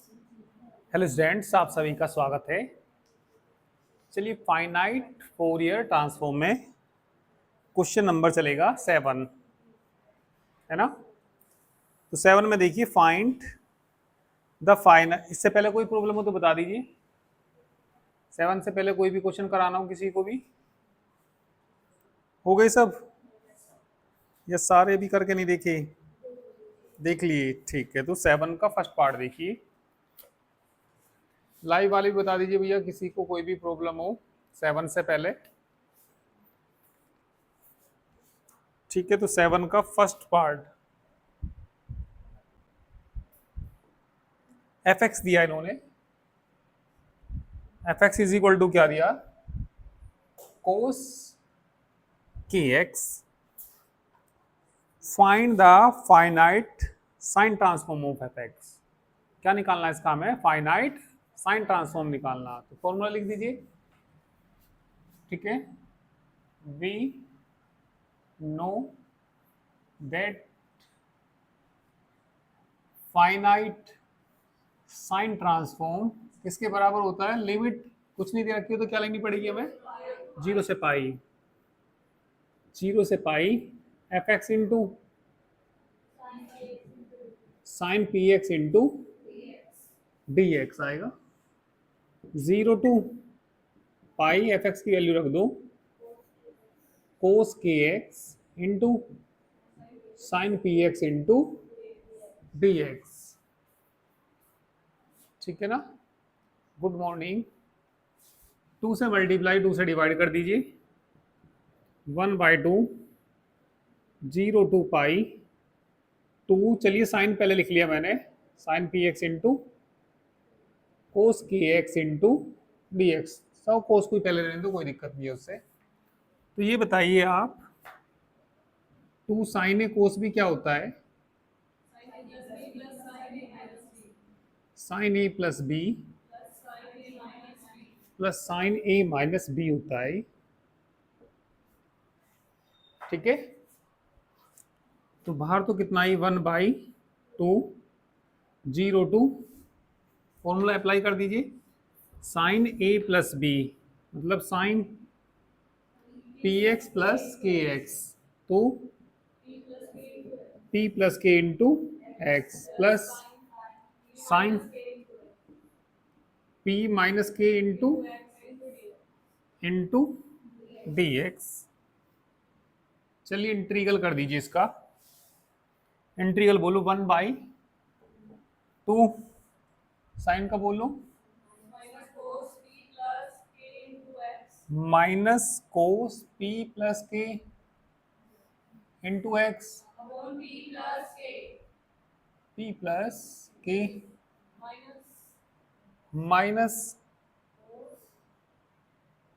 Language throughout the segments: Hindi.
हेलो स्टूडेंट्स, आप सभी का स्वागत है। चलिए, फाइनाइट फोरियर ट्रांसफॉर्म में क्वेश्चन नंबर चलेगा 7, है ना। तो 7 में देखिए, फाइंड द फाइनाइट। इससे पहले कोई प्रॉब्लम हो तो बता दीजिए। 7 से पहले कोई भी क्वेश्चन कराना हो किसी को भी। हो गए सब या सारे भी करके नहीं देखे? देख लिए, ठीक है। तो 7 का फर्स्ट पार्ट देखिए। लाइव वाले भी बता दीजिए भैया, किसी को कोई भी प्रॉब्लम हो 7 से पहले। ठीक है, तो 7 का फर्स्ट पार्ट, एफ एक्स दिया इन्होंने। F x is equal to क्या दिया? कोस के X. Find the finite sine transform of F X. क्या निकालना है इसका? हमें फाइनाइट साइन ट्रांसफॉर्म निकालना। तो फॉर्मूला लिख दीजिए। ठीक है, we know that finite sine transform किसके बराबर होता है? लिमिट कुछ नहीं दे रखी हो तो क्या लेनी पड़ेगी हमें? 0 से पाई। 0 से pi F x into sine P x into D X आएगा। 0 टू पाई एफ एक्स की वैल्यू रख दो, कोस के X into sine P x into D X. ठीक है ना। Good morning. 2 से मल्टीप्लाई 2 से डिवाइड कर दीजिए। 1/2 0 टू पाई 2। चलिए, साइन पहले लिख लिया मैंने, sine P x into cos के एक्स इंटू डी एक्स। सब कोस को ही पहले लेने दो, कोई दिक्कत नहीं है उससे। तो ये बताइए आप, 2 साइन ए कोस भी क्या होता है? साइन ए प्लस बी प्लस साइन ए माइनस बी होता है। ठीक है, तो बाहर तो कितना ही 1/2 0 टू, फॉर्मूला अप्लाई कर दीजिए। साइन ए प्लस बी मतलब साइन पी एक्स प्लस के एक्स, तो पी प्लस के into x plus sign P minus के इंटू डी एक्स। चलिए, इंटीग्रल कर दीजिए इसका। इंटीग्रल बोलो 1/2 साइन का बोलो माइनस कोस पी प्लस के इंटू एक्स पी प्लस के माइनस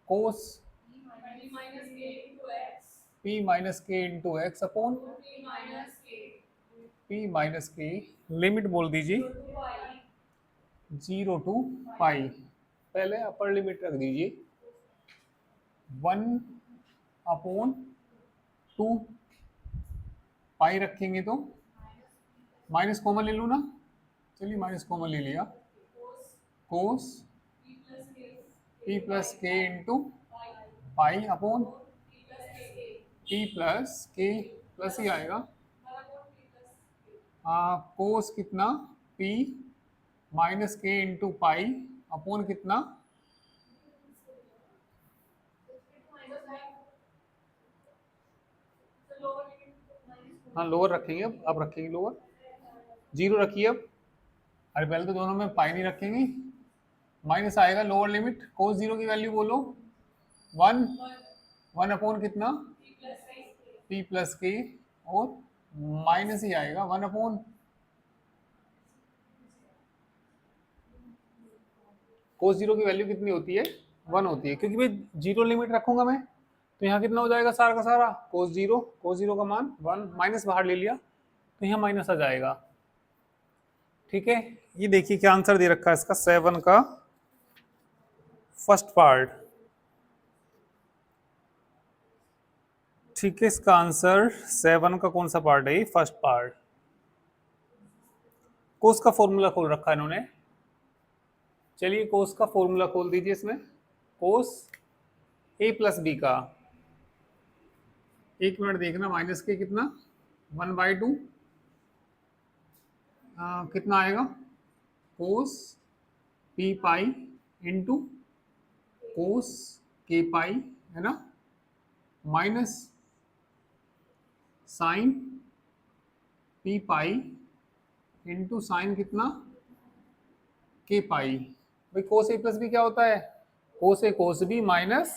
कोस पी माइनस के into x upon P minus के। लिमिट बोल दीजिए 0 टू पाई। पहले अपर लिमिट रख दीजिए 1/2। पाई रखेंगे तो माइनस कॉमन ले लूँ ना। चलिए, माइनस कॉमन ले लिया। कोस पी प्लस के into pi upon P plus k plus ही आएगा। कोस कितना? पी माइनस के इंटू पाई अपॉन कितना? हाँ, लोअर रखेंगे। अब रखेंगे लोअर। 0 रखिए अब। अरे पहले तो दोनों में पाई नहीं रखेंगे, माइनस आएगा। लोअर लिमिट कोस 0 की वैल्यू बोलो 1 अपॉन कितना? पी प्लस के, और माइनस ही आएगा 1 अपॉन कोस 0 की वैल्यू कितनी होती है? 1 होती है, क्योंकि भाई 0 लिमिट रखूंगा मैं तो यहाँ कितना हो जाएगा सारा का सारा? कोस 0 का मान 1, माइनस बाहर ले लिया तो यहाँ माइनस आ जाएगा। ठीक है, ये देखिए क्या आंसर दे रखा है इसका, 7 का फर्स्ट पार्ट। ठीक है, इसका आंसर 7 का कौन सा पार्ट है? First part. कोस का फॉर्मूला खोल रखा है इन्होंने। चलिए कोस का फॉर्मूला खोल दीजिए इसमें। कोस ए प्लस बी का, एक मिनट देखना, माइनस के कितना 1/2 कितना आएगा, कोस पी पाई इंटू कोस के पाई, है ना, minus sine p pi into sine कितना के पाई। भाई कोस ए प्लस बी क्या होता है, कोस ए कोस B minus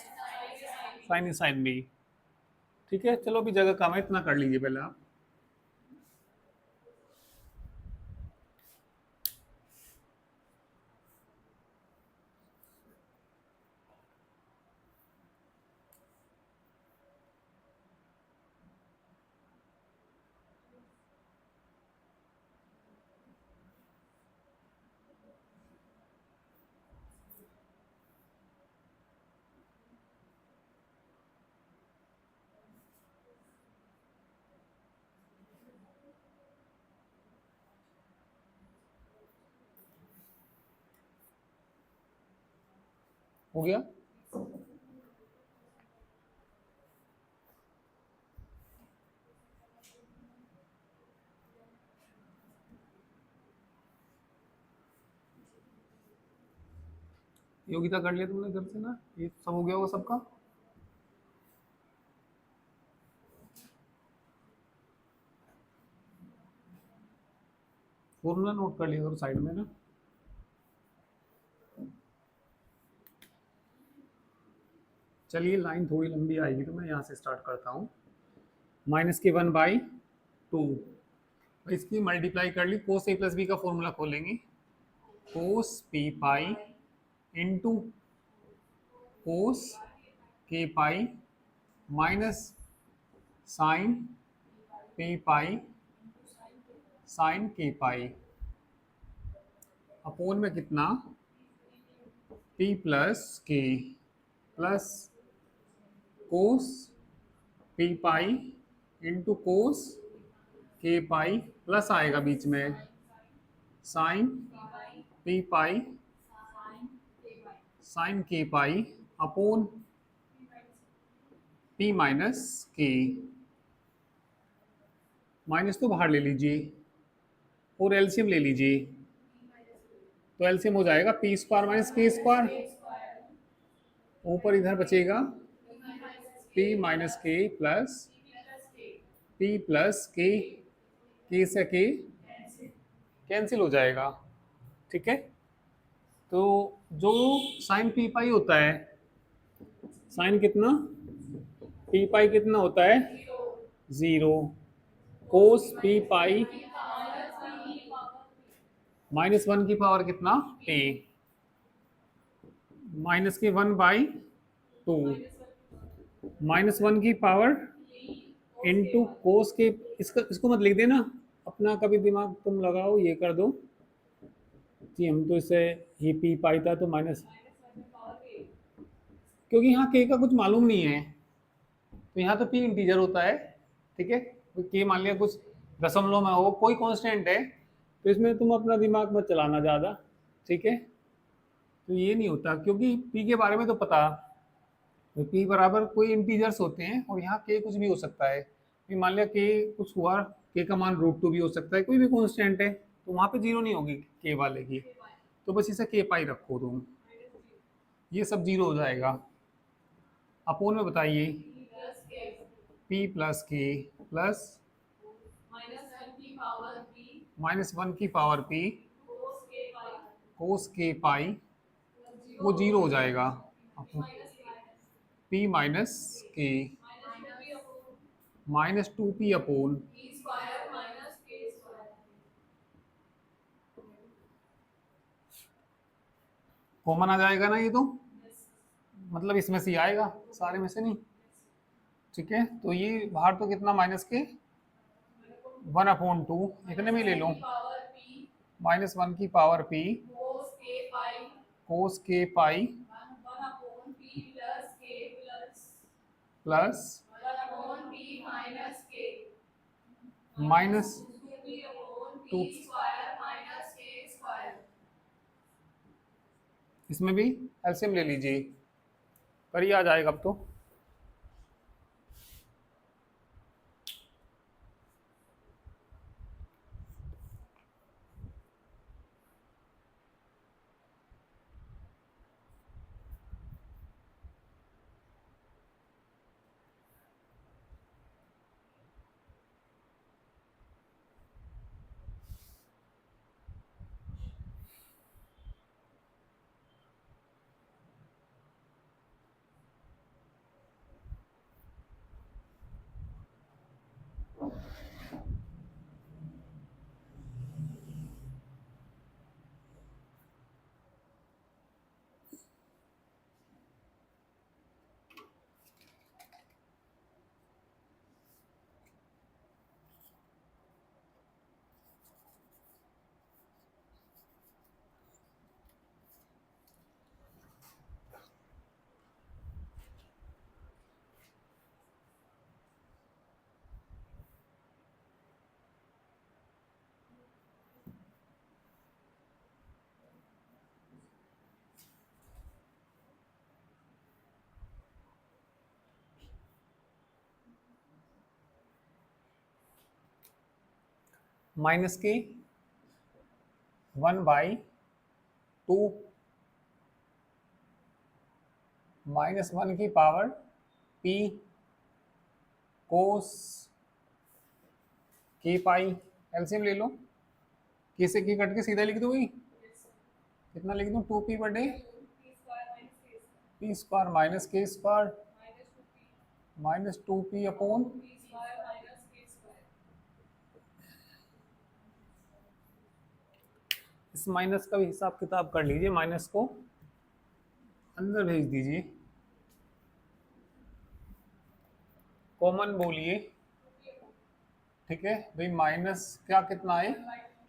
sign A sine B. ठीक है, चलो अभी जगह कम है, इतना कर लीजिए पहले आप। हो गया, योगिता कर लिया तुमने घर से ना, ये सब हो गया होगा सबका। फॉर्मूला नोट कर लिया करो साइड में ना। चलिए लाइन थोड़ी लंबी आएगी तो मैं यहाँ से स्टार्ट करता हूँ। माइनस के 1/2, इसकी मल्टीप्लाई कर ली, कोस ए प्लस बी का फॉर्मूला खोलेंगे, cos P pi into cos के pi minus sine p pi sine के पाई, अपोन में कितना p plus k plus cos P pi into cos के पाई प्लस आएगा बीच में साइन पी पाई साइन के pi upon P minus k. Minus तो बाहर ले लीजिए और एलसीएम ले लीजिए, तो एलसीएम हो जाएगा पी स्क्वायर माइनस के स्क्वायर, ऊपर इधर बचेगा P minus k plus P plus के से के कैंसिल हो जाएगा। ठीक है, तो जो साइन पी पाई होता है, साइन कितना पी पाई कितना होता है 0, कोस पी पाई -1 की पावर कितना p, माइनस के 1/2 -1 की पावर इंटू कोस के, इसको मत लिख देना, अपना कभी दिमाग तुम लगाओ, ये कर दो कि हम तो इसे ये पी पाई था तो माइनस, क्योंकि यहाँ के का कुछ मालूम नहीं है, तो यहाँ तो पी इंटीजर होता है। ठीक है, के मान लिया कुछ दशमलव में हो, कोई कांस्टेंट है, तो इसमें तुम अपना दिमाग मत चलाना ज़्यादा। ठीक है, तो ये नहीं होता, क्योंकि पी के बारे में तो पता, तो पी बराबर कोई इंटीजर्स होते हैं और यहाँ के कुछ भी हो सकता है। भी मान लिया के कुछ हुआ, के का मान √2 भी हो सकता है, कोई भी कांस्टेंट है, तो वहाँ पे जीरो नहीं होगी के वाले की, तो बस इसे के पाई रखो तुम, ये सब जीरो हो जाएगा। अपोन में बताइए पी प्लस के प्लस -1 की पावर पी कोस के पाई, वो जीरो हो जाएगा, पी माइनस के -2p अपोन, कॉमन आ जाएगा ना ये तो, मतलब इसमें से ही आएगा, सारे में से नहीं। ठीक है, तो ये बाहर तो कितना माइनस के 1/2, इतने में ले लो, -1 की पावर p कोस के पाई प्लस -2, इसमें भी एलसीएम ले लीजिए, करिए, आ जाएगा अब तो। माइनस के 1/2 -1 की पावर p कोस के पाई, एलसीएम ले लो। के से के कट के सीधा लिख दो भाई, कितना लिख दूं, 2p/डे p स्क्वायर माइनस के स्क्वायर -2p अपॉन इस माइनस का भी हिसाब किताब कर लीजिए, माइनस को अंदर भेज दीजिए, कॉमन बोलिए, ठीक है भाई। माइनस क्या कितना है,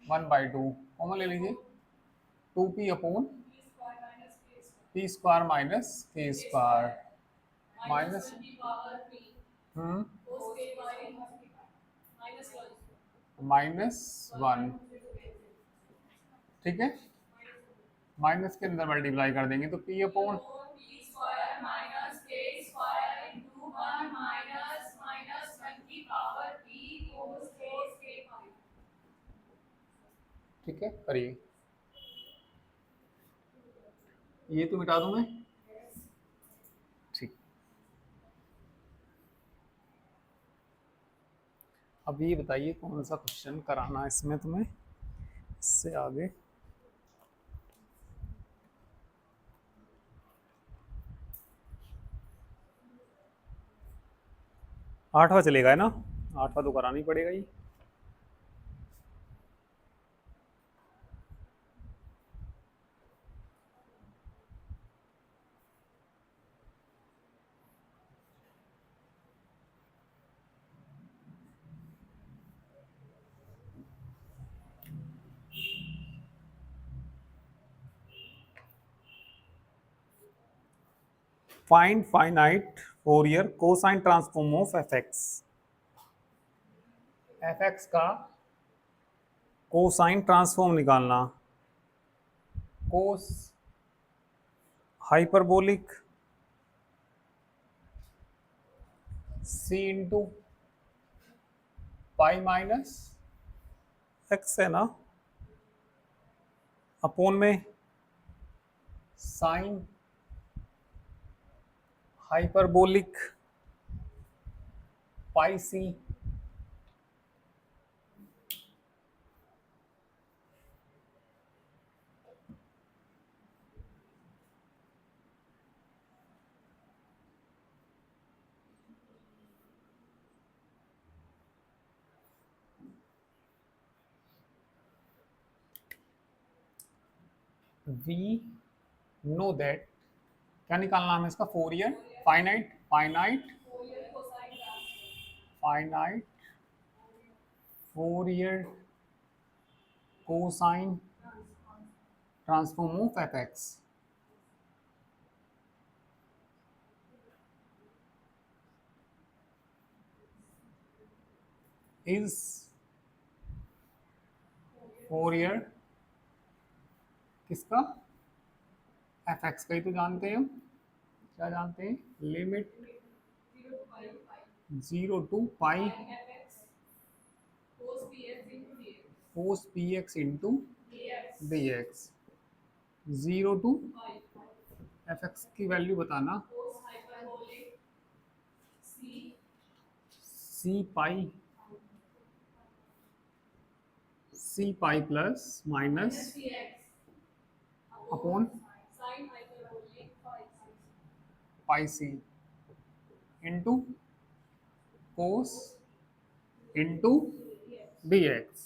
1/2 कॉमन ले लीजिए, 2p upon p square minus के स्क्वायर माइनस -1, ठीक है। माइनस के अंदर मल्टीप्लाई कर देंगे तो p अपॉन ठीक है, करिए, ये तो मिटा दूं मैं, ठीक। अब ये बताइए कौन सा क्वेश्चन कराना है इसमें तुम्हें, इससे आगे। आठवां चलेगा है ना, आठवां तो कराना ही पड़ेगा ही। Find finite Fourier cosine transform of F X. F X का कोसाइन ट्रांसफॉर्म निकालना, cos hyperbolic C into pi minus X है ना, अपोन में sine hyperbolic pi C we know that, क्या निकालना है इसका, Fourier finite finite finite Fourier cosine transform of F x is Fourier किसका, एफ एक्स का ही तो जानते हैं हम, क्या जानते हैं, limit 0 to pi cos p x into D X, 0 to F x की वैल्यू बताना, C pi plus minus upon pi C into cos into D X.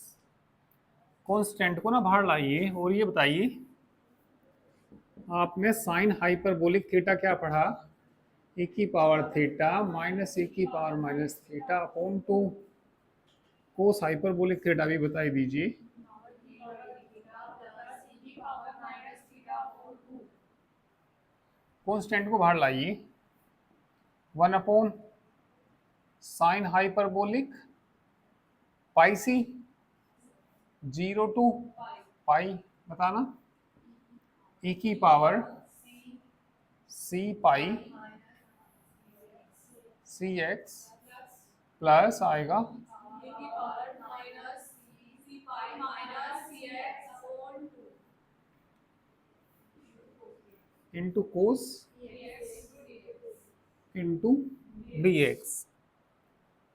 Constant को ना बाहर लाइए और ये बताइए, आपने साइन हाइपरबोलिक थीटा क्या पढ़ा, ए की पावर थीटा माइनस ए की power minus theta upon 2। Cos hyperbolic theta भी बताई दीजिए। कॉन्स्टेंट को बाहर लाइए, 1/साइन हाइपरबोलिक पाई सी, 0 to पाई बताना, e की पावर सी पाई सी एक्स प्लस आएगा into cos into D x.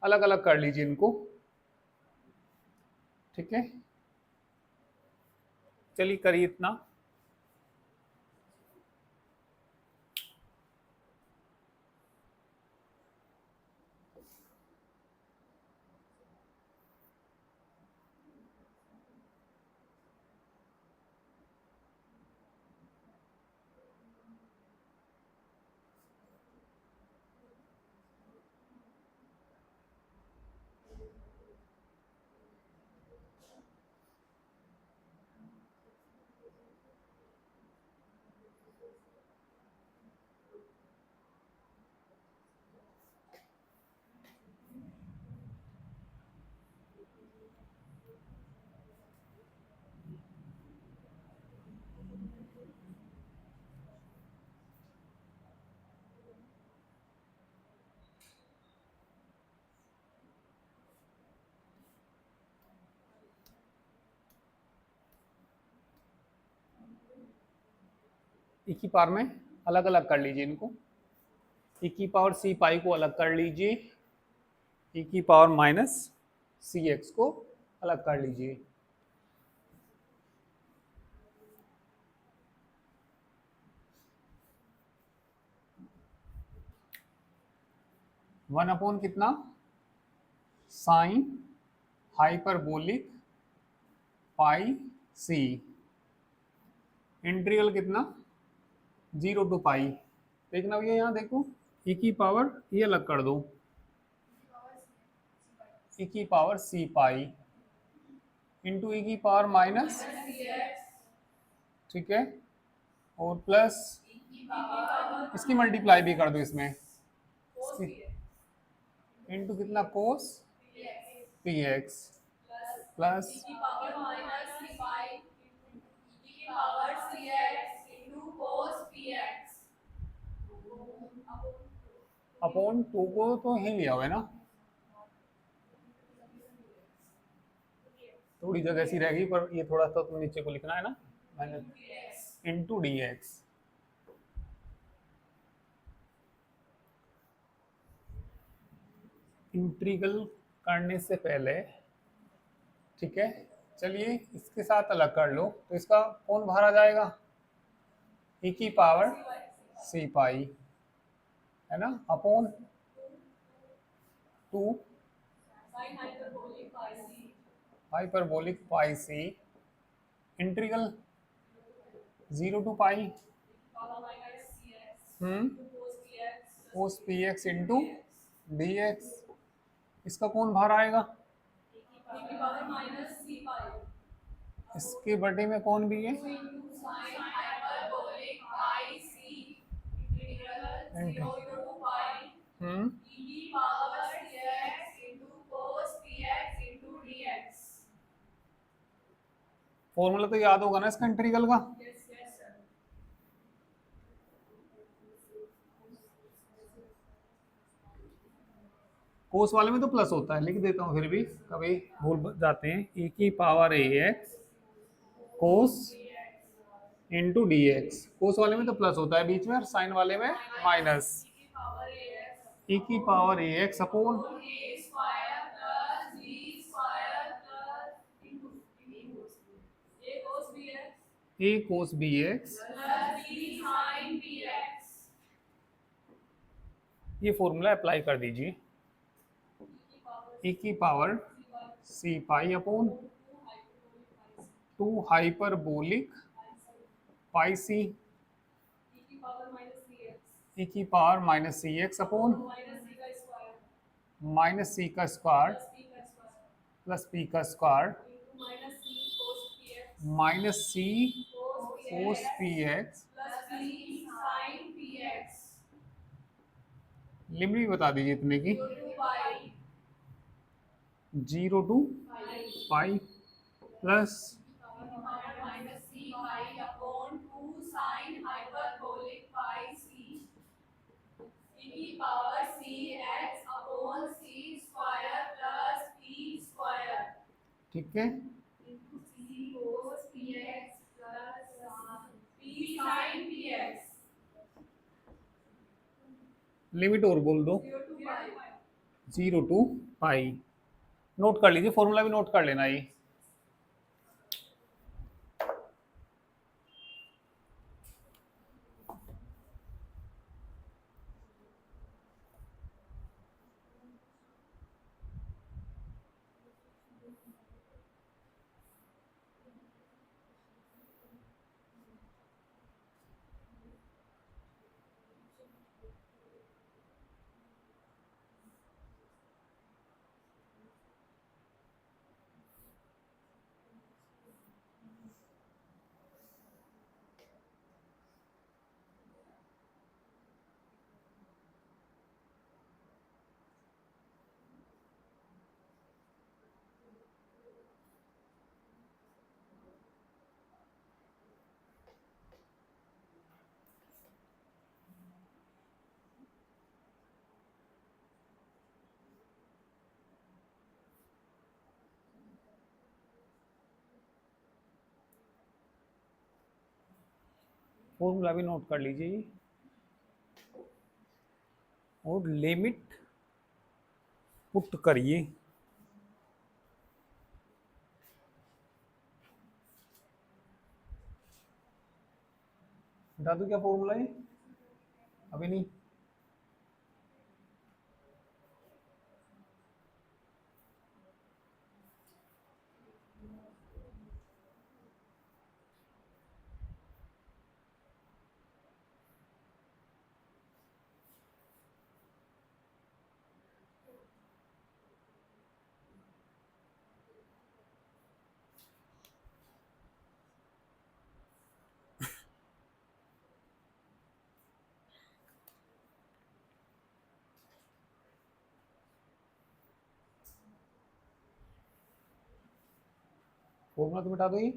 अलग अलग कर लीजिए इनको, ठीक है। चलिए करिए इतना। एक ही पावर में अलग अलग कर लीजिए इनको, e की पावर सी पाई को अलग कर लीजिए, e की पावर माइनस सी एक्स को अलग कर लीजिए। वन अपॉन कितना, sign hyperbolic pi c, integral कितना 0 to पाई। देखना भैया यहाँ देखो, e की पावर ये अलग कर दो, e की power C pi into e की पावर माइनस, ठीक है, और प्लस इसकी मल्टीप्लाई भी कर दो इसमें, इंटू कितना कोस पी एक्स प्लस अपॉन 2 को तो यहीं लिया हुआ है ना, थोड़ी जगह ऐसी रहेगी पर ये थोड़ा सा तो नीचे को लिखना है ना, मैंने इंटू डी एक्स। इंटीग्रल करने से पहले, ठीक है, चलिए इसके साथ अलग कर लो, तो इसका कौन बाहर आ जाएगा, e की पावर सी पाई है ना, upon 2 hyperbolic pi c, integral 0 to pi cos p x into D x. इसका कौन बाहर आएगा, इसके बटे में कौन भी है, हम्म, फॉर्मूला तो याद होगा ना इसका इंटीग्रल का, कोस वाले में तो प्लस होता है, लिख देता हूँ फिर भी, कभी भूल जाते हैं। ई की पावर ए एक्स कोस इंटू डी एक्स। कोस वाले में तो प्लस होता है बीच में, और साइन वाले में माइनस। ई की पावर ए एक्स अपॉन ए कोस बी एक्स। ये फॉर्मूला अप्लाई कर दीजिए। ई की power C pi upon 2 hyperbolic pi C. E की पावर माइनस सी एक्स अपॉन माइनस सी का स्क्वायर प्लस पी का square minus C cos p x. Limit भी बता दीजिए इतने की। 0 टू पाई प्लस ठीक है। लिमिट और बोल दो। 0 टू पाई। नोट कर लीजिए, फॉर्मूला भी नोट कर लेना ये। फॉर्मूला भी नोट कर लीजिए और लिमिट पुट करिए। बता दूं क्या फॉर्मूला है? अभी नहीं। फॉर्मूला तो बता दो ये।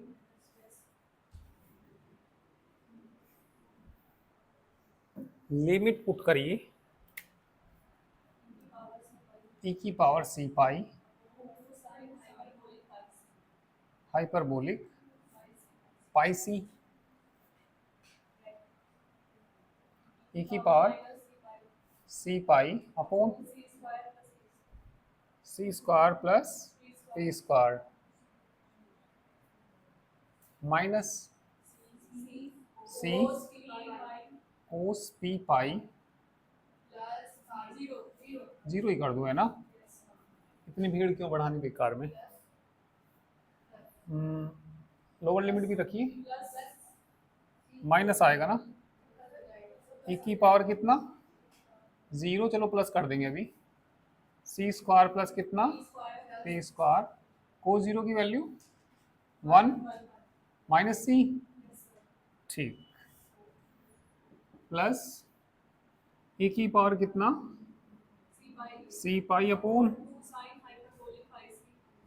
लिमिट पुट करिए। ई की पावर सी पाई हाइपरबोलिक पाई सी। ई की power C pi upon C square plus P square minus C cos P pi. Zero ही कर दूं, है ना? इतनी भीड़ क्यों बढ़ानी बेकार में। लोअर लिमिट भी रखिए, माइनस आएगा ना। ई की पावर कितना? 0, चलो प्लस कर देंगे अभी। सी स्क्वायर प्लस कितना? P square. को 0 की वैल्यू 1 माइनस सी। ठीक। प्लस ई की पावर कितना? सी pi upon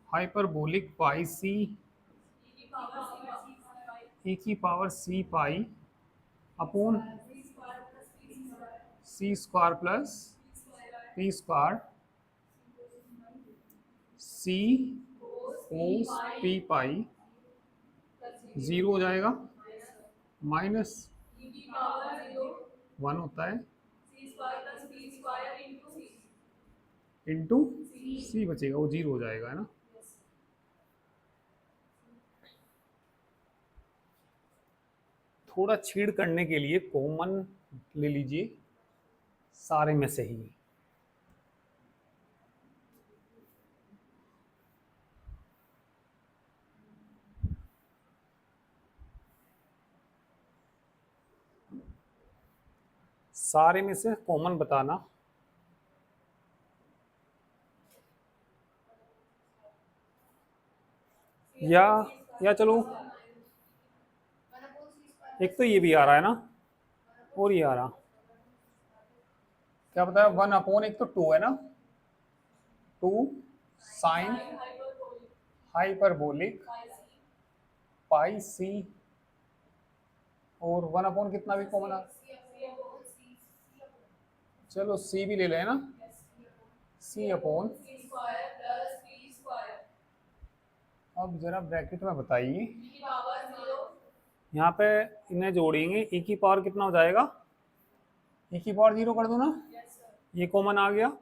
hyperbolic pi C. E की power C pi upon C square plus P square सी कोस पी पाई 0 हो जाएगा, माइनस 1 होता है इंटू सी बचेगा, वो 0 हो जाएगा, है ना। थोड़ा छीड़ करने के लिए कॉमन ले लीजिए सारे में से ही। सारे में से कॉमन बताना। या चलो, एक तो ये भी आ रहा है ना, और ये आ रहा, क्या बताया, 1 एक तो 2 है ना, 2 साइन हाइपरबोलिक पाई सी, और 1 कितना भी कॉमन आ, चलो सी भी ले लें ना, सी अपॉन, अब जरा ब्रैकेट में बताइए, यहाँ पे इन्हें जोड़ेंगे, ई की पावर कितना हो जाएगा, ई की पावर 0 कर दो ना, ये कॉमन आ गया,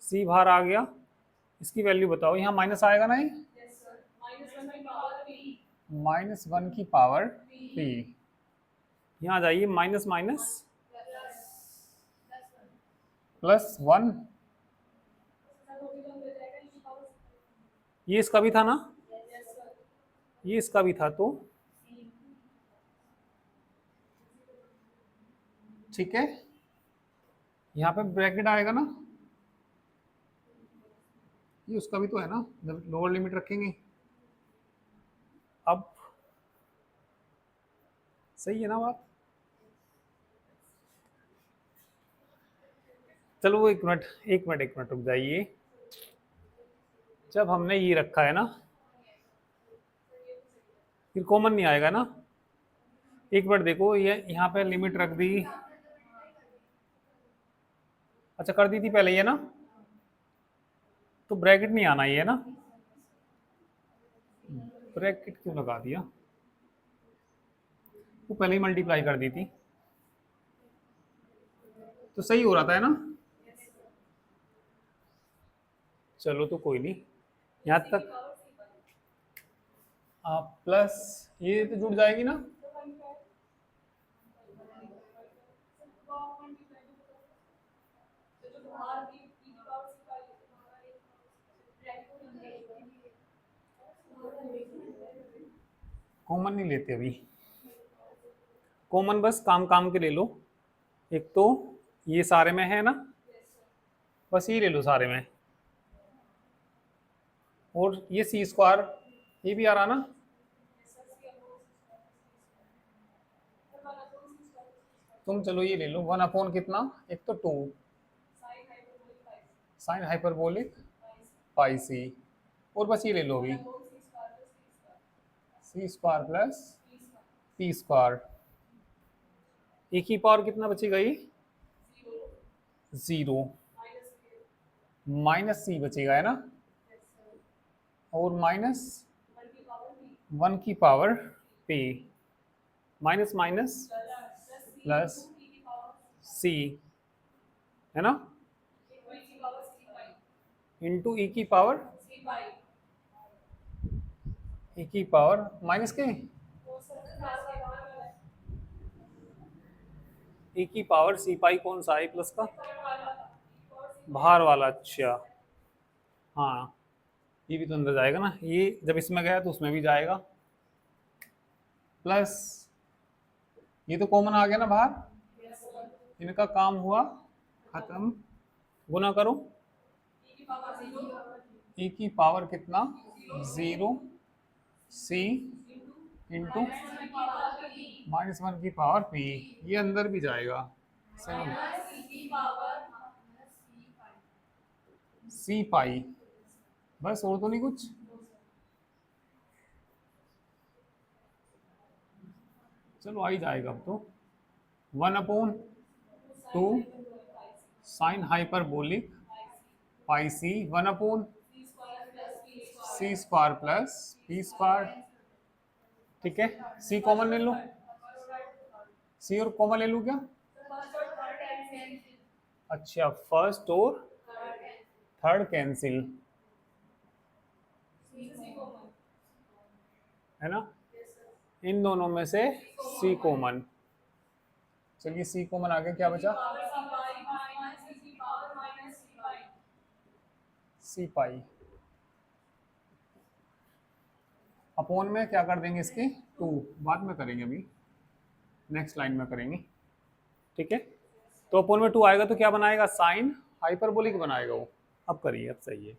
सी बाहर आ गया, इसकी वैल्यू बताओ, यहाँ माइनस आएगा ना, ये -1 की पावर पी, यहाँ आ जाइए, माइनस माइनस +1, ये इसका भी था ना, ये इसका भी था, तो ठीक है, यहाँ पे ब्रैकेट आएगा ना, ये उसका भी तो है ना, जब लोअर लिमिट रखेंगे, अब सही है ना बात। चलो वो एक मिनट रुक जाइए, जब हमने ये रखा है ना, फिर कॉमन नहीं आएगा ना, एक मिनट देखो, ये यहाँ पे लिमिट रख दी, अच्छा कर दी थी पहले ये ना, तो ब्रैकेट नहीं आना ये ना, ब्रैकेट क्यों लगा दिया, वो पहले ही मल्टीप्लाई कर दी थी, तो सही हो रहा था, है ना। चलो तो कोई नहीं, यहाँ तक प्लस ये तो जुड़ जाएगी ना, कॉमन नहीं लेते अभी, कॉमन बस काम काम के ले लो, एक तो ये सारे में है ना, बस ये ले लो सारे में, और ये सी स्क्वायर ये भी आ रहा ना, तुम चलो ये ले लो, 1 कितना, एक तो 2 साइन हाइपरबोलिक पाई सी, और बस ये ले लो अभी, सी स्क्वायर प्लस पी स्क्वायर, एक ही पावर कितना बचेगा, ये 0 माइनस सी बचेगा, है ना, और -1 की पावर पे, माइनस माइनस प्लस सी, है ना, इंटू ई की पावर, ई की पावर माइनस के, ई की पावर सी पाई कौन सा है प्लस का, बाहर वाला, अच्छा हाँ, ये भी तो अंदर जाएगा ना, ये जब इसमें गया तो उसमें भी जाएगा, प्लस ये तो कॉमन आ गया ना बाहर, इनका काम हुआ खत्म, गुना करो, ई की पावर कितना, 0 सी इंटू -1 की पावर पी, ये अंदर भी जाएगा, सही, सी पाई, बस और तो नहीं कुछ, चलो आ ही जाएगा अब तो, 1/2 साइन हाइपरबोलिक पाई सी, 1/, सी स्क्वायर प्लस पी स्क्वायर। ठीक है, सी कॉमन ले लो, सी और कॉमन ले लूँ क्या? अच्छा, फर्स्ट और थर्ड कैंसिल है ना, इन दोनों में से सी कॉमन। चलिए सी कॉमन आ गया, क्या बचा? सी पाई। अपोन में क्या कर देंगे इसके? टू, बाद में करेंगे, अभी नेक्स्ट लाइन में करेंगे। ठीक है, तो अपोन में टू आएगा तो क्या बनाएगा? साइन हाइपरबोलिक बनाएगा वो। अब करिए, अब सही है।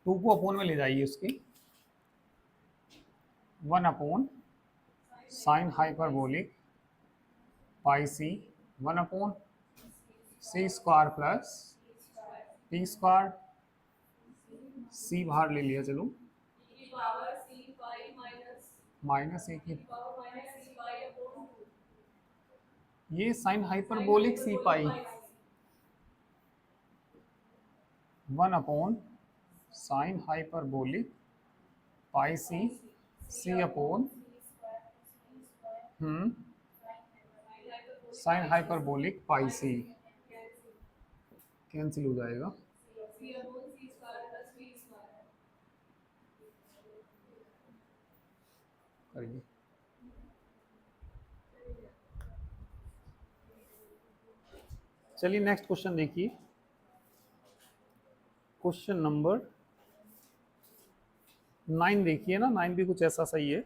टू को अपोन में ले जाइए, उसकी one upon sign hyperbolic pi सी, वन अपोन सी स्क्वायर प्लस पी स्क्वायर। सी बाहर ले लिया, चलो, माइनस ए की, ये साइन हाइपरबोलिक सी पाई, one upon sine hyperbolic pi सी, सी अपॉन साइन हाइपरबोलिक पाई सी, कैंसिल हो जाएगा। करिए, चलिए नेक्स्ट क्वेश्चन देखिए, क्वेश्चन नंबर 9 देखिए ना, 9 भी कुछ ऐसा सही है,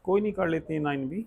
कोई नहीं, कर लेते हैं 9 भी।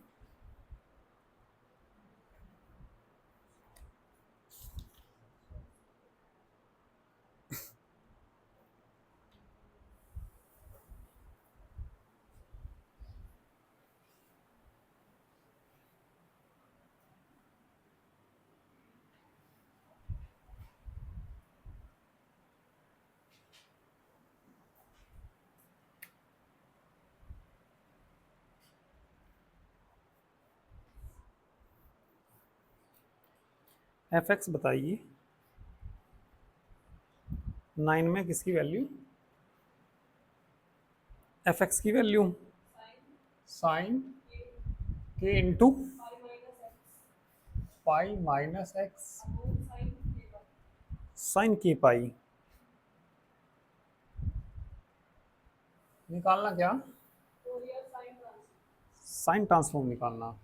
एफ एक्स बताइए, 9 में किसकी वैल्यू? एफ एक्स की value sine k into pi minus x, sine के पाई। निकालना क्या? साइन ट्रांसफॉर्म निकालना।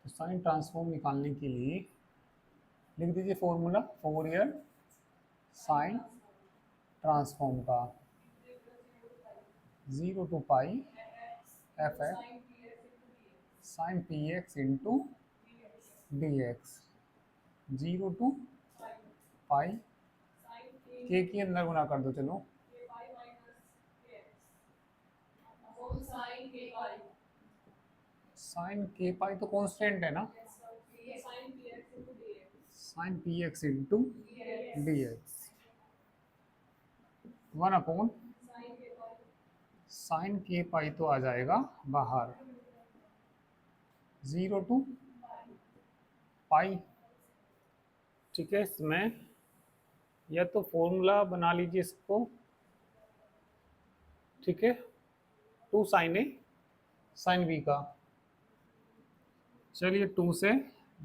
तो साइन ट्रांसफॉर्म निकालने के लिए लिख दीजिए फॉर्मूला, फोरियर साइन ट्रांसफॉर्म का, 0 to pi F X sine P x into D X, 0 to pi, के की अंदर गुना कर दो, चलो, साइन के पाई तो कांस्टेंट है ना, sine P x into D x, 1 upon sine के पाई तो आ जाएगा बाहर, 0 टू पाई। ठीक है, इसमें या तो फॉर्मूला बना लीजिए इसको, ठीक है, 2 साइन ए साइन बी का, चलिए 2 से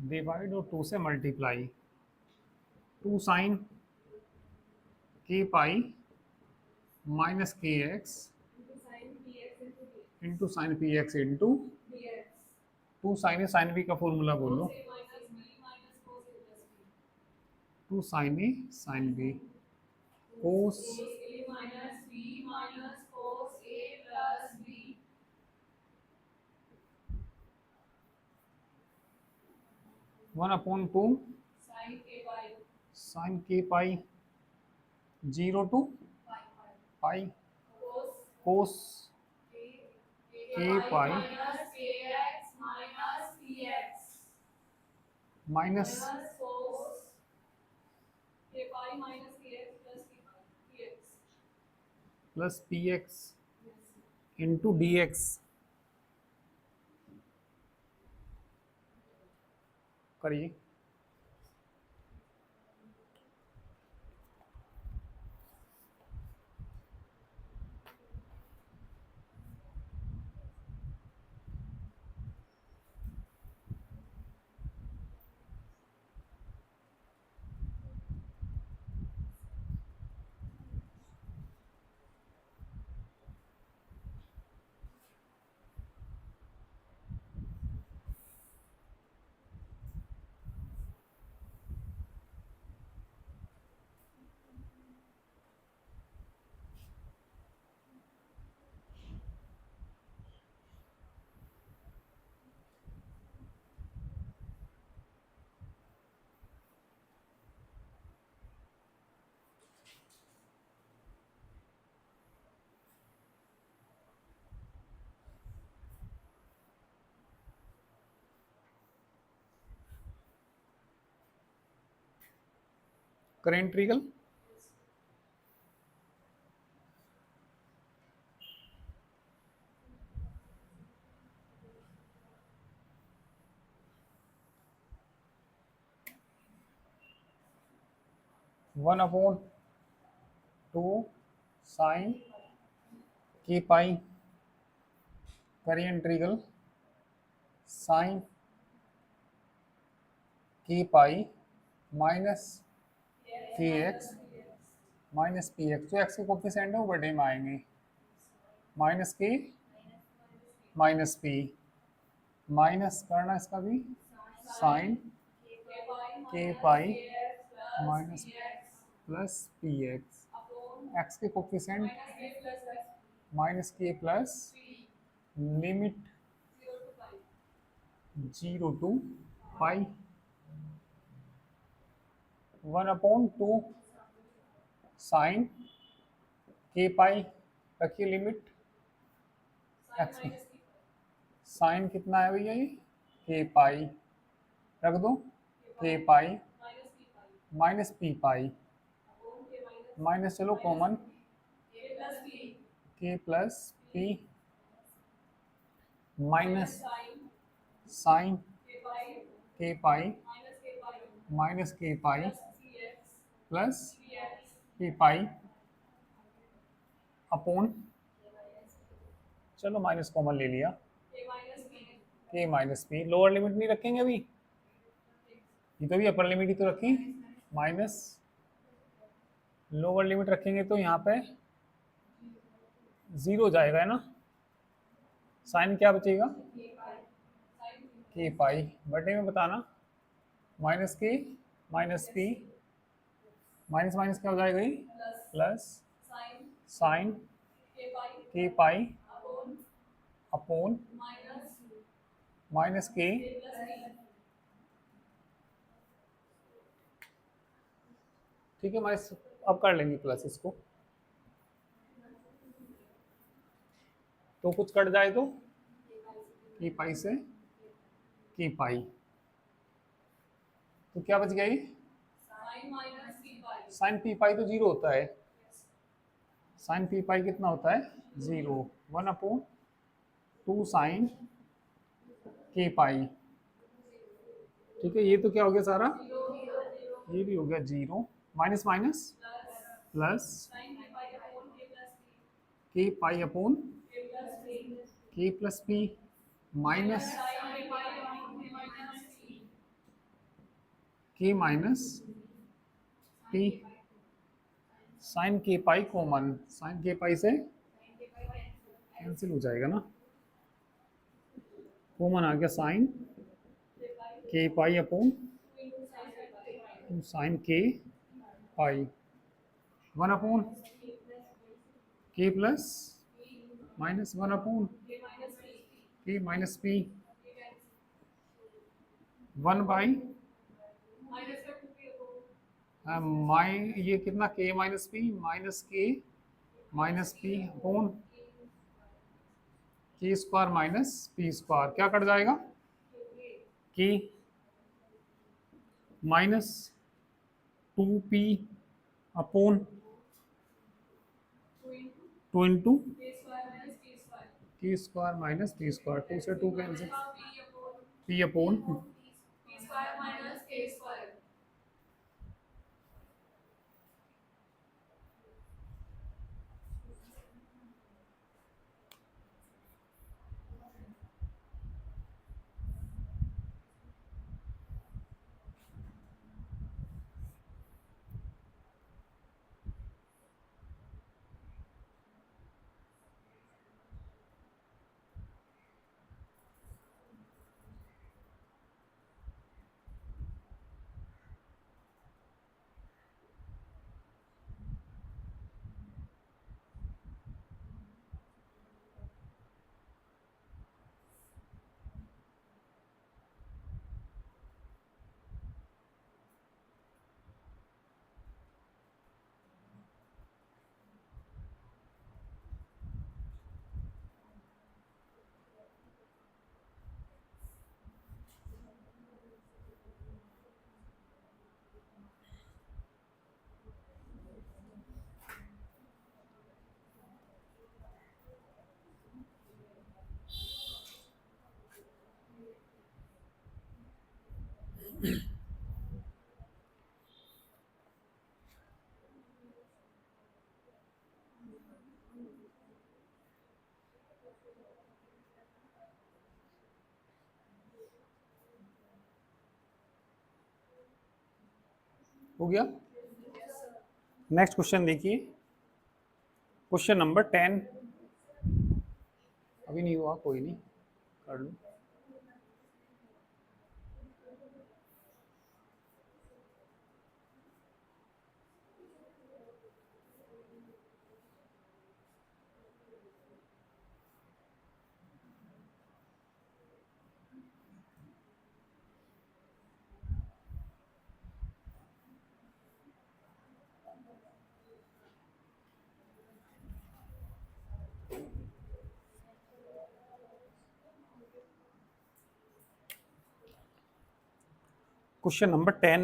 डिवाइड और 2 से मल्टीप्लाई, 2 साइन के pi minus K X into sine P x into 2 sine A sine B का फॉर्मूला बोलो, 2 sine A sine B cos 1/2 sine के पाई 0 टू पाई कोस के pi minus plus P x into D X, करिए। करें ट्रिगल, वन अपॉन 2 साइन के पाई, करिए इंटीग्रल साइन के pi minus K x minus P x, जो एक्स के कोफिशिएंट है वो बड़े में आएंगे, minus k minus p, minus करना इसका भी साइन के pi minus plus P x, x के coefficient minus k plus limit 0 to pi, 1/2 sine के पाई, रखिए लिमिट एक्स की, साइन कितना है भैया ये के पाई, रख दो के पाई माइनस पी पाई, माइनस चलो कॉमन के प्लस पी माइनस साइन के पाई माइनस के pi plus P pi upon, चलो माइनस कॉमन ले लिया, के माइनस पी, लोअर लिमिट नहीं रखेंगे अभी, ये तो भी अपर लिमिट ही तो रखी, माइनस लोअर लिमिट रखेंगे तो यहाँ पे 0 जाएगा है ना, साइन क्या बचेगा के पाई, बटे में बताना minus k minus p, minus minus क्या हो जाएगा ये प्लस साइन के पाई अपॉन माइनस के, ठीक है, माइनस अब कर लेंगे प्लस इसको, तो कुछ कट जाए तो के पाई से के पाई, तो क्या बच गया ये साइन पी पाई तो जीरो होता है, साइन पी पाई कितना होता है, जीरो, 1/2 साइन के पाई। ठीक है, ये तो क्या हो गया सारा, ये भी हो गया जीरो, माइनस माइनस प्लस के पाई अपॉन के plus P, minus k minus P, sign के पाई कॉमन, साइन के पाई से कैंसिल हो जाएगा ना, कॉमन आ गया साइन के पाई अपॉन साइन के पाई, 1/, के प्लस माइनस 1/, के माइनस पी, 1/, माइ ये कितना, k minus p minus k minus p upon k square minus p square, क्या कट जाएगा, k minus 2p upon 2 into k square minus p square, 2 से 2 कैंसिल, पी अपॉन हो गया। नेक्स्ट क्वेश्चन देखिए, क्वेश्चन नंबर 10, अभी नहीं हुआ, कोई नहीं, कर लो। Question number 10,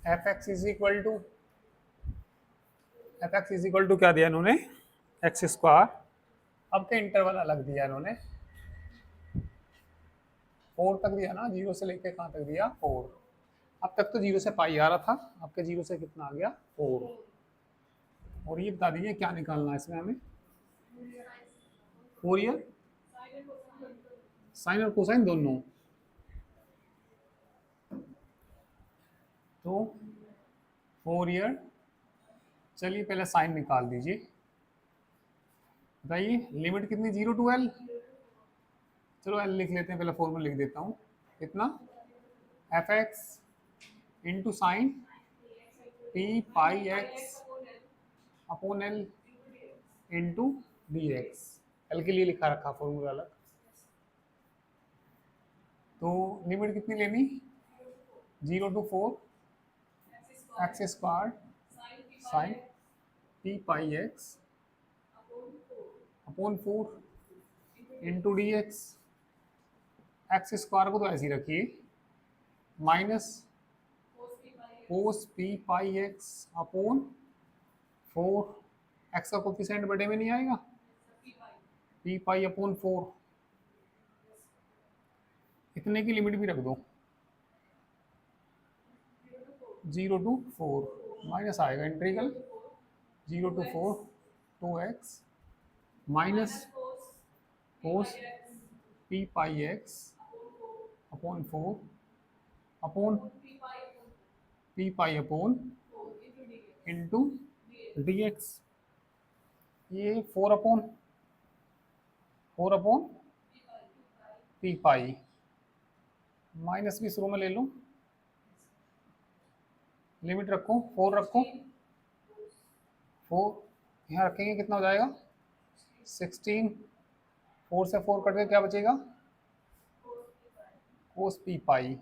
f x is equal to, f x is equal to क्या दिया इन्होंने, एक्स स्क्वायर, अब के इंटरवल अलग दिया इन्होंने, 4 तक दिया ना, 0 से लेके कहाँ तक दिया, 4, अब तक तो 0 से पाई आ रहा था, अब के 0 से कितना आ गया, 4, और ये बता दीजिए क्या निकालना है इसमें हमें, फोरियर साइन और कोसाइन दोनों, तो फोरियर, चलिए पहले साइन निकाल दीजिए, बताइए लिमिट कितनी, 0 टू एल, चलो एल लिख लेते हैं, पहले फॉर्मूला लिख देता हूँ, कितना, f x into sine p pi x upon l into D x, l के लिए लिखा रखा फॉर्मूला अलग, तो लिमिट कितनी लेनी, 0 to 4 x square sine p pi x upon 4 into D x, x square को तो ऐसे ही रखिए, minus cos P pi x upon 4, x का कोफिशिएंट बटे में नहीं आएगा, पी पाई अपॉन 4, इतने की लिमिट भी रख दो, 0 to 4, माइनस आएगा integral 0 to 4 2x minus cos P pi x upon 4 upon p pi upon into D x, ये 4 अपॉन पी पाई, माइनस भी शुरू में ले लो, लिमिट रखो 4 रखो, 4 यहाँ रखेंगे कितना हो जाएगा 16, 4 से 4 कट के क्या बचेगा कोस पी पाई,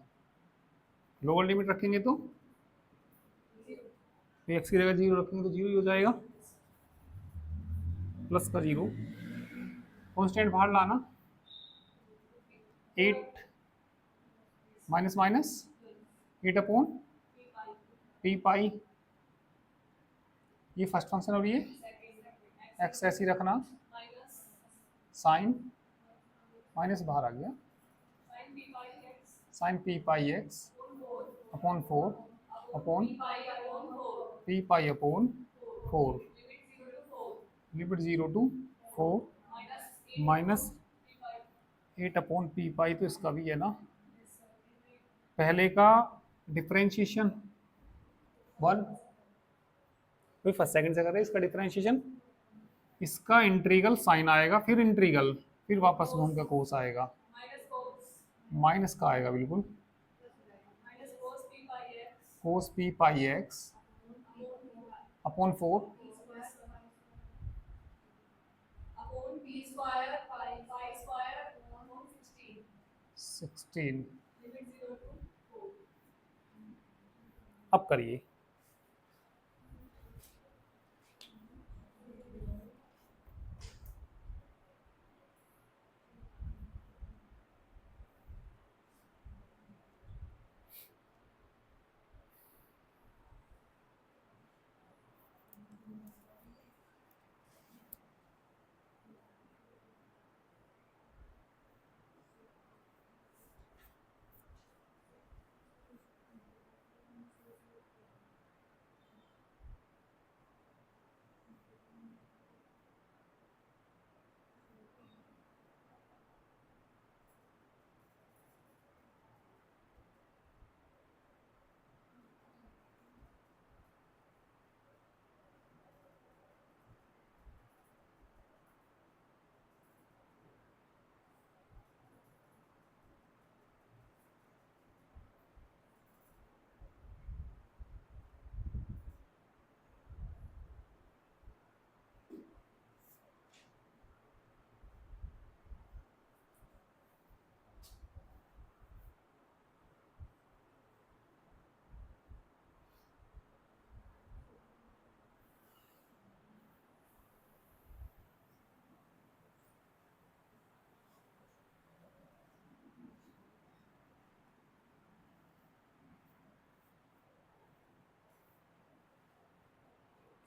लोअर लिमिट रखेंगे तो एक्स की जगह 0 रखेंगे तो 0 ही हो जाएगा, प्लस का 0, कॉन्स्टेंट बाहर लाना 8 माइनस माइनस 8 अपॉन पी पाई, ये फर्स्ट फंक्शन और ये एक्स ऐसे ही रखना, साइन माइनस बाहर आ गया, sine p pi x upon 4 upon p pi upon 4, limit 0 to 4 minus 8 upon p pi, तो इसका भी है ना पहले का डिफरेंशिएशन 1, कोई फर्स्ट सेकंड से कर रहे हैं इसका डिफरेंशिएशन, इसका इंटीग्रल साइन आएगा, फिर इंटीग्रल, फिर वापस घूम के कोस आएगा, माइनस का आएगा बिल्कुल, कोस पी पाई एक्स अपॉन 4 16, अब करिए,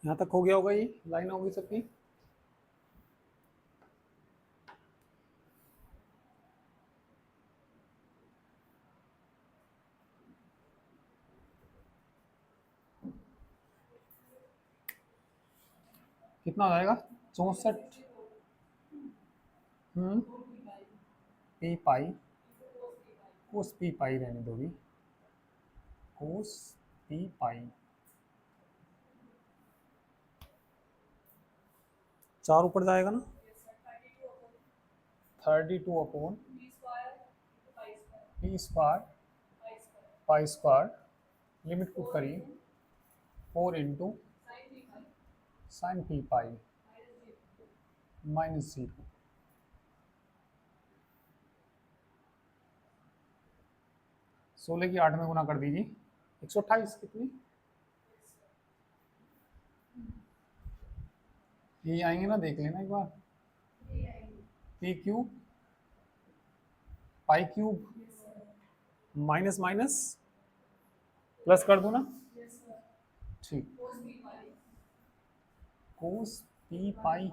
यहाँ तक हो गया होगा, ये लाइन होगी सबकी, कितना हो जाएगा 64 पी पाई, कोस पी पाई रहने दो भी, कोस पी पाई 4 ऊपर जाएगा ना, 32 upon P square pi square, limit put करिए 4 into sine p pi minus 0, सोलह की 8 में गुना कर दीजिए, 128 कितनी, ये आएंगे ना, देख लेना एक बार, p cube pi cube minus minus plus कर दूं ना? ठीक, कोस पी पाई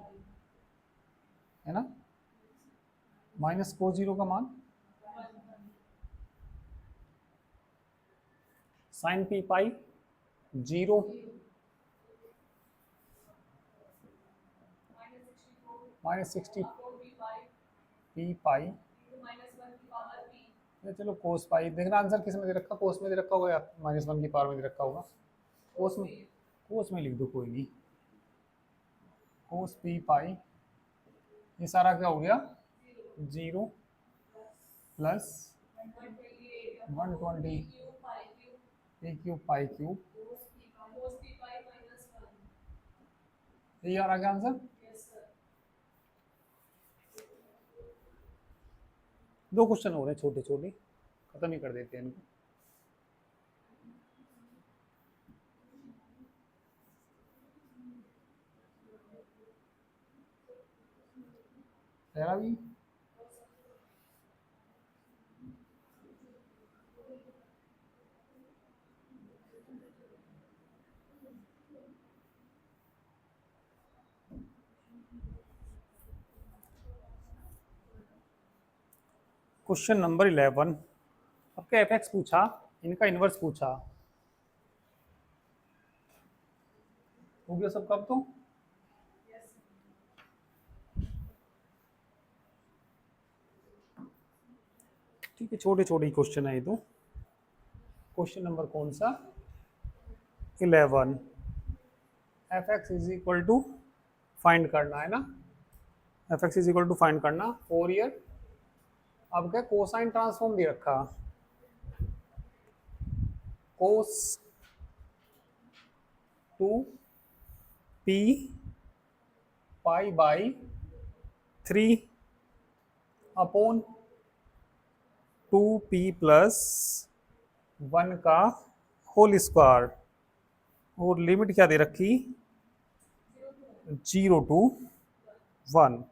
है ना, माइनस कोस जीरो का मान sine p pi zero minus 60 p pi, या चलो कोस पाई, देखना आंसर किस में दे रखा, कोस में दे रखा होगा या माइनस वन की पावर में दे रखा होगा। कोस में लिख दो, कोई नहीं, कोस पी पाई, ये सारा क्या हो गया, zero plus 120 P cube pi cube, यही आ रहा क्या आंसर? दो क्वेश्चन हो रहे हैं छोटे छोटे, खत्म ही कर देते हैं इनको। भी क्वेश्चन नंबर 11, आपका एफ एक्स पूछा, इनका इनवर्स पूछा, हो गया सब कब तो? ठीक है, छोटे छोटे ही क्वेश्चन है ये तो। क्वेश्चन नंबर कौन सा? 11, f x is equal to find करना है ना, f x is equal to find करना, 4 ईयर, अब क्या कोसाइन ट्रांसफॉर्म दे रखा, cos 2 p pi by 3 upon 2p plus 1 का होल स्क्वायर, और लिमिट क्या दे रखी, 0 to 1।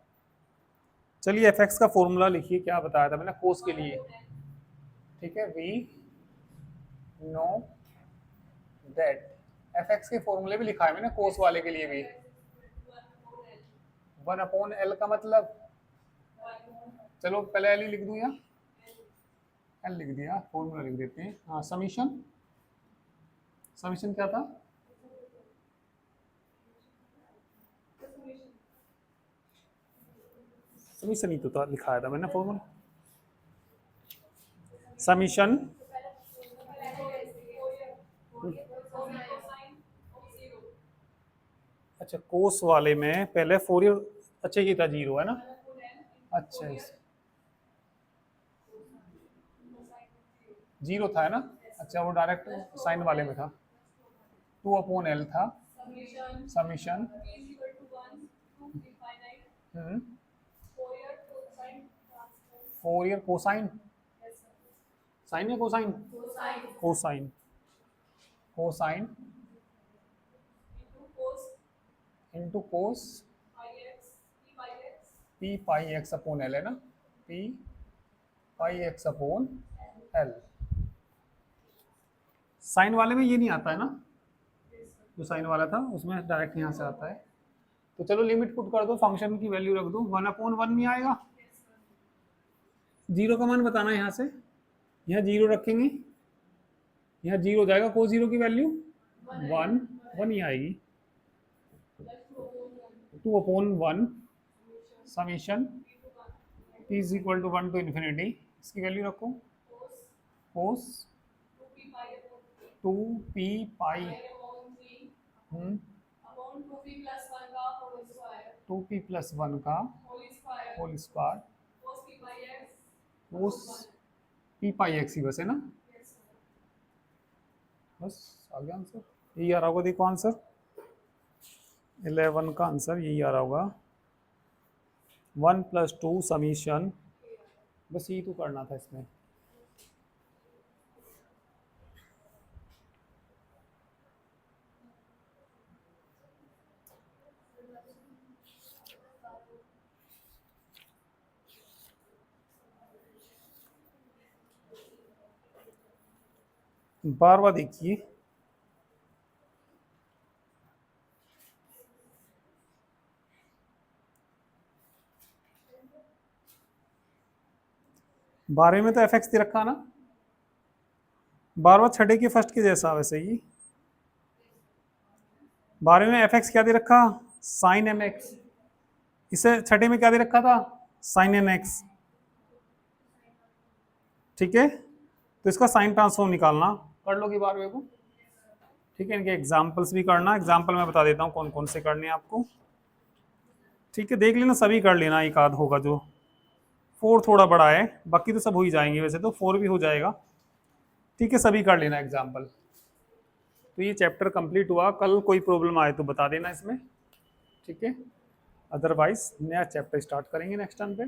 चलिए एफ एक्स का फॉर्मूला लिखिए, क्या बताया था मैंने कोस के लिए, ठीक है, we know that, f x के फॉर्मूले भी लिखा है मैंने कोस वाले के लिए भी, 1/L का मतलब, चलो पहले एल ही लिख दूं या एल लिख दिया, फॉर्मूला लिख देते हैं। हाँ, समीशन, समीशन क्या था, समीशन ही तो था, लिखाया था मैंने फॉर्मूला, समीशन अच्छा कोस वाले में पहले फोरियर, अच्छा ये था जीरो है ना, अच्छा जीरो था है ना, अच्छा वो डायरेक्ट साइन वाले में था, 2/L था, समीशन फोरियर कोसाइन, साइन या cosine, cosine, cosine into cos P pi x upon l है ना, p pi x upon l, sine वाले में ये नहीं आता है ना, जो साइन वाला था उसमें डायरेक्ट यहाँ से आता है। तो चलो लिमिट पुट कर दो, फंक्शन की वैल्यू रख दो, 1/1 नहीं आएगा, जीरो का मान बताना है यहाँ से, यहाँ जीरो रखेंगे, यहाँ जीरो हो जाएगा, कोस जीरो की वैल्यू 1 ही आएगी, 2/1 summation p is equal to 1 to infinity, इसकी वैल्यू रखो, cos 2p pi 2p plus 1 का whole square, cos p pi x ही बस है ना, बस आ गया आंसर, यही आ रहा होगा, देखो आंसर 11 का आंसर यही आ रहा होगा, 1 + 2 समीशन, बस यही तो करना था इसमें। 12वां देखिए, बारहवें में तो एफ एक्स दे रखा ना, 12वां छठे के फर्स्ट के जैसा वैसे ही। 12वें में एफ एक्स क्या दे रखा, साइन एम एक्स। इसे छठे में क्या दे रखा था, साइन एन एक्स। ठीक है, तो इसका साइन ट्रांसफॉर्म निकालना, कर लोगे 12वें को। ठीक है, इनके एग्जाम्पल्स भी करना, एग्जाम्पल मैं बता देता हूँ कौन कौन से करने हैं आपको। ठीक है, देख लेना, सभी कर लेना, एक आध होगा जो। 4 थोड़ा बड़ा है, बाकी तो सब हो ही जाएंगे, वैसे तो 4 भी हो जाएगा। ठीक है, सभी कर लेना एग्जाम्पल। तो ये चैप्टर कंप्लीट हुआ, कल कोई प्रॉब्लम आए तो बता देना इसमें। ठीक है, अदरवाइज नया चैप्टर स्टार्ट करेंगे नेक्स्ट टाइम पे।